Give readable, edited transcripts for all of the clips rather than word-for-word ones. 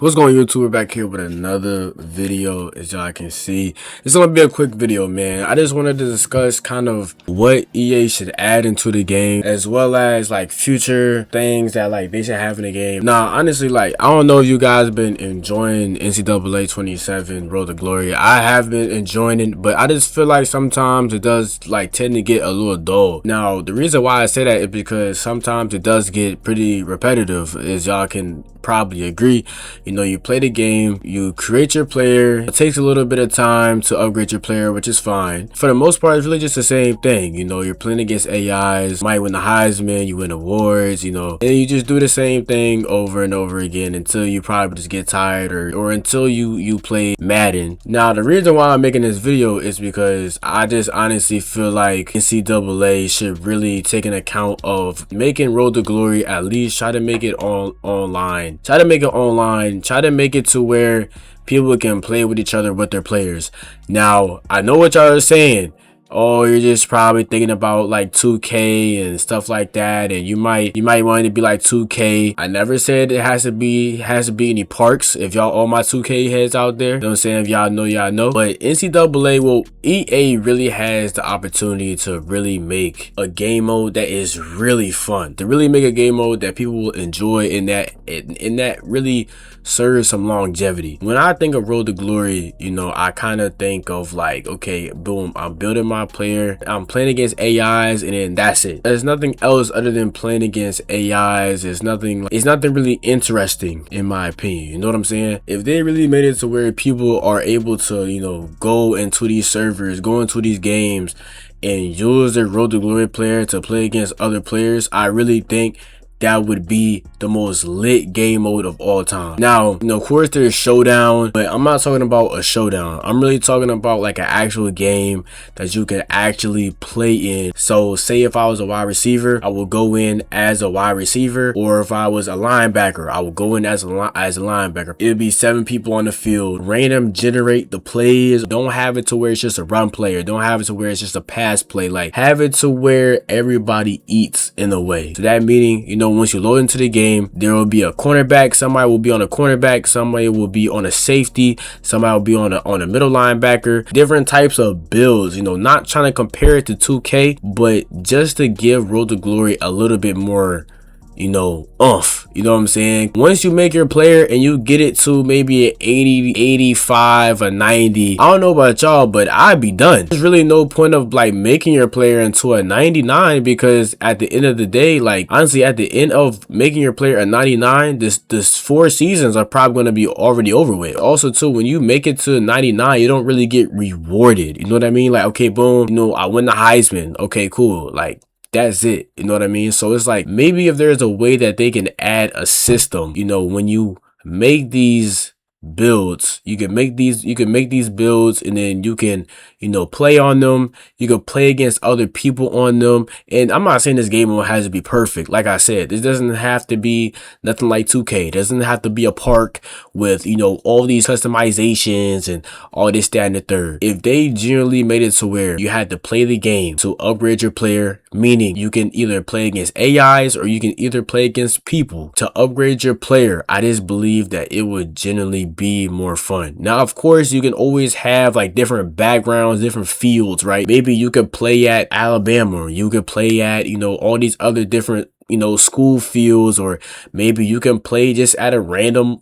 What's going on, YouTube? We're back here with another video. As y'all can see, it's gonna be a quick video, man. I just wanted to discuss kind of what EA should add into the game, as well as like future things that like they should have in the game. Now, honestly, like I don't know if you guys been enjoying NCAA 27 Road to Glory. I have been enjoying it, but I just feel like sometimes it does like tend to get a little dull. Now, the reason why I say that is because sometimes it does get pretty repetitive, as y'all can probably agree. You know, you play the game, you create your player, it takes a little bit of time to upgrade your player, which is fine. For the most part, it's really just the same thing. You know, you're playing against AIs, you might win the Heisman, you win awards, you know, and you just do the same thing over and over again until you probably just get tired, or until you play Madden. Now, the reason why I'm making this video is because I just honestly feel like NCAA should really take an account of making Road to Glory, at least try to make it online. Try to make it online. Try to make it to where people can play with each other with their players. Now, I know what y'all are saying. Oh, you're just probably thinking about like 2K and stuff like that, and you might want it to be like 2K. I never said it has to be any parks. If y'all all my 2K heads out there, you know what I'm saying? If y'all know, y'all know. But NCAA, well, EA really has the opportunity to really make a game mode that is really fun. To really make a game mode that people will enjoy, and that really serves some longevity. When I think of Road to Glory, you know, I kind of think of like, okay, boom, I'm building my player, I'm playing against AIs, and then that's it. There's nothing else other than playing against AIs. It's nothing really interesting, in my opinion. You know what I'm saying? If they really made it to where people are able to, you know, go into these servers, go into these games, and use their Road to Glory player to play against other players, I really think that would be the most lit game mode of all time. Now, you know, of course there's showdown, but I'm not talking about a showdown. I'm really talking about like an actual game that you can actually play in. So say if I was a wide receiver, I will go in as a wide receiver, or if I was a linebacker, I will go in as a linebacker. It'll be 7 people on the field, random generate the plays. Don't have it to where it's just a run player. Don't have it to where it's just a pass play. Like, have it to where everybody eats in a way. So that meaning, you know, once you load into the game, there will be a cornerback, somebody will be on a cornerback, somebody will be on a safety, somebody will be on a middle linebacker. Different types of builds, you know, not trying to compare it to 2K, but just to give Road to Glory a little bit more, you know, oomph. You know what I'm saying? Once you make your player and you get it to maybe an 80, 85, a 90, I don't know about y'all, but I'd be done. There's really no point of like making your player into a 99, because at the end of the day, like honestly, at the end of making your player a 99, this 4 seasons are probably going to be already over with. Also too, when you make it to 99, you don't really get rewarded. You know what I mean? Like, okay, boom, you know, I win the Heisman. Okay, cool. Like, that's it. You know what I mean? So it's like, maybe if there's a way that they can add a system, you know, when you make these builds, you can make these builds, and then you can, you know, play on them. You can play against other people on them. And I'm not saying this game mode has to be perfect. Like I said, this doesn't have to be nothing like 2K. It doesn't have to be a park with, you know, all these customizations and all this, that, and the third. If they generally made it to where you had to play the game to upgrade your player, meaning you can either play against AIs or you can either play against people to upgrade your player, I just believe that it would generally be more fun. Now, of course, you can always have like different backgrounds, different fields, right? Maybe you could play at Alabama, or you could play at, you know, all these other different, you know, school fields, or maybe you can play just at a random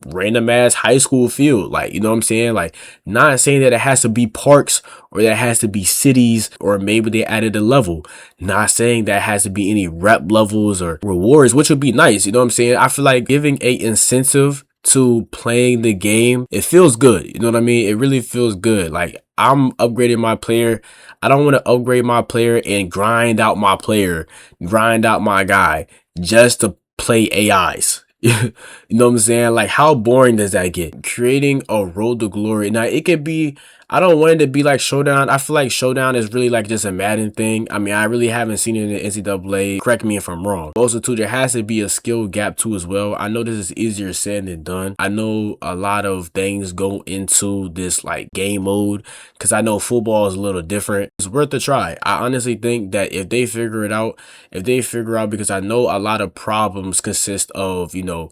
ass high school field. Like, you know what I'm saying? Like, not saying that it has to be parks or that has to be cities, or maybe they added a level. Not saying that has to be any rep levels or rewards, which would be nice. You know what I'm saying? I feel like giving a incentive to playing the game, it feels good. You know what I mean? It really feels good. Like, I'm upgrading my player. I don't want to upgrade my player and grind out my player, grind out my guy just to play AIs. You know what I'm saying? Like, how boring does that get? Creating a Road to Glory. Now, it could be, I don't want it to be like Showdown. I feel like Showdown is really like just a Madden thing. I mean, I really haven't seen it in the NCAA. Correct me if I'm wrong. Also, too, there has to be a skill gap too as well. I know this is easier said than done. I know a lot of things go into this like game mode, because I know football is a little different. It's worth a try. I honestly think that if they figure it out, because I know a lot of problems consist of, you know,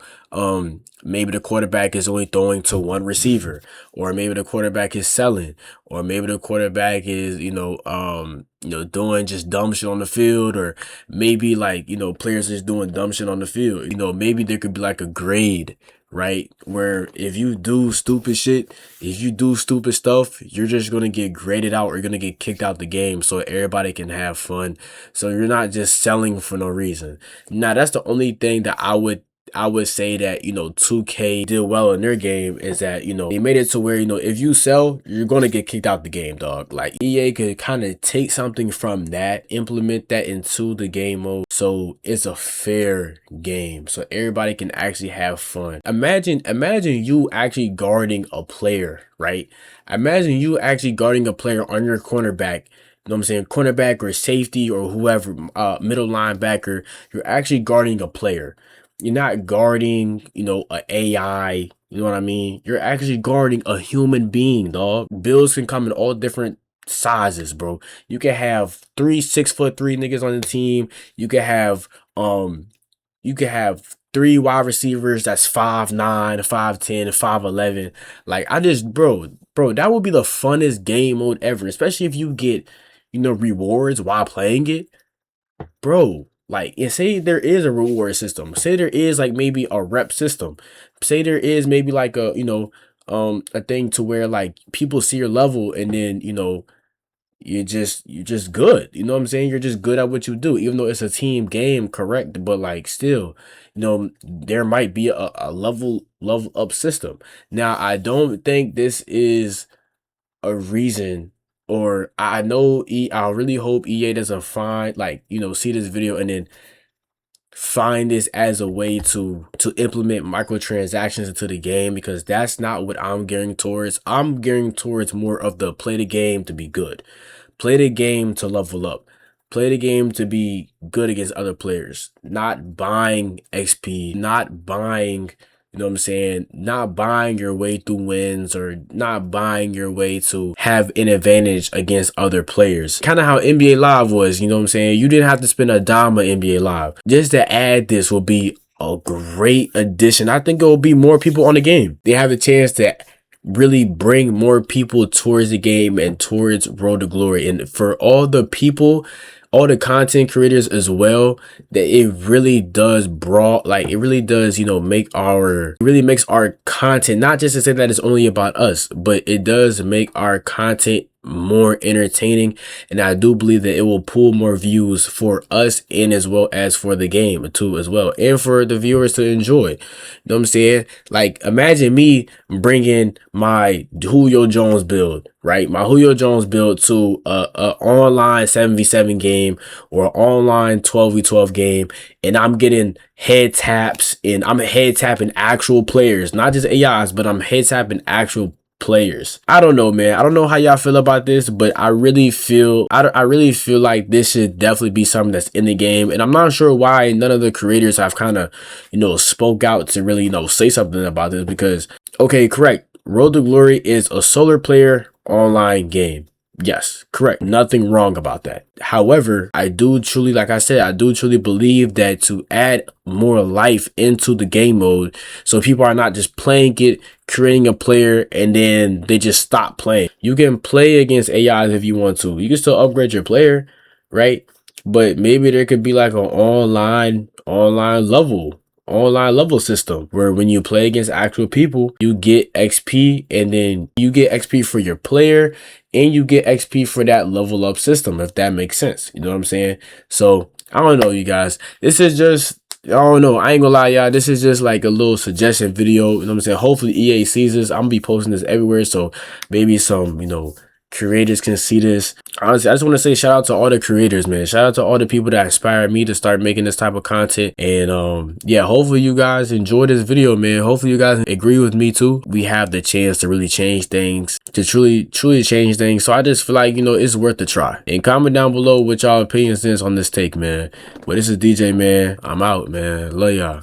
maybe the quarterback is only throwing to one receiver, or maybe the quarterback is selling, or maybe the quarterback is, doing just dumb shit on the field, or maybe like, players just doing dumb shit on the field. Maybe there could be like a grade, right? Where if you do stupid shit, if you do stupid stuff, you're just gonna get graded out, or you're gonna get kicked out the game so everybody can have fun. So you're not just selling for no reason. Now that's the only thing that I would say that, 2K did well in their game, is that, they made it to where, if you sell, you're going to get kicked out the game, dog. Like, EA could kind of take something from that, implement that into the game mode, so it's a fair game, so everybody can actually have fun. Imagine you actually guarding a player, right? Imagine you actually guarding a player on your cornerback. You know what I'm saying? Cornerback or safety or whoever, middle linebacker. You're actually guarding a player. You're not guarding, a AI. You know what I mean? You're actually guarding a human being, dog. Builds can come in all different sizes, bro. You can have 3 6'3" niggas on the team. You can have 3 wide receivers that's 5'9", 5'10", 5'11". Like, bro, that would be the funnest game mode ever, especially if you get, rewards while playing it. Bro, like, and say there is a reward system. Say there is like maybe a rep system. Say there is maybe like a thing to where like people see your level, and then, you're just good. You know what I'm saying? You're just good at what you do, even though it's a team game, correct? But like still, there might be a level up system. Now, I don't think this is a reason, or I know I really hope EA doesn't find, like, see this video and then find this as a way to implement microtransactions into the game, because that's not what I'm gearing towards. I'm gearing towards more of the play the game to be good, play the game to level up, play the game to be good against other players, not buying XP, not buying, you know what I'm saying, not buying your way through wins, or not buying your way to have an advantage against other players. Kind of how NBA Live was, you know what I'm saying? You didn't have to spend a dime on NBA Live. Just to add this will be a great addition. I think it will be more people on the game. They have a chance to really bring more people towards the game and towards Road to Glory. And for all the people, all the content creators as well, that it really does it really does, make it really makes our content, not just to say that it's only about us, but it does make our content more entertaining. And I do believe that it will pull more views for us, and as well as for the game too as well, and for the viewers to enjoy. You know what I'm saying? Like, imagine me bringing my Julio Jones build, right? My Julio Jones build to a online 7v7 game, or online 12v12 game, and I'm getting head taps, and I'm head tapping actual players, not just AIs, but I'm head tapping actual players. I don't know, man. I don't know how y'all feel about this, but I really feel like this should definitely be something that's in the game. And I'm not sure why none of the creators have kind of, spoke out to really, say something about this, because, okay, correct, Road to Glory is a solo player online game. Yes, correct. Nothing wrong about that. However, I do truly, like I said, I do truly believe that to add more life into the game mode, so people are not just playing it, creating a player, and then they just stop playing. You can play against AIs if you want to. You can still upgrade your player, right? But maybe there could be like an online level system, where when you play against actual people, you get XP, and then you get XP for your player, and you get XP for that level up system, if that makes sense. You know what I'm saying? So I don't know, you guys. This is just, I don't know. I ain't gonna lie, y'all. This is just like a little suggestion video. You know what I'm saying? Hopefully EA sees this. I'm gonna be posting this everywhere, so maybe some, creators can see this. Honestly, I just want to say shout out to all the creators, man. Shout out to all the people that inspired me to start making this type of content. And yeah, hopefully you guys enjoy this video, man. Hopefully you guys agree with me too. We have the chance to really change things, to truly change things. So I just feel like, it's worth a try. And comment down below what y'all opinions is on this take, man. But this is DJ, man. I'm out, man. Love y'all.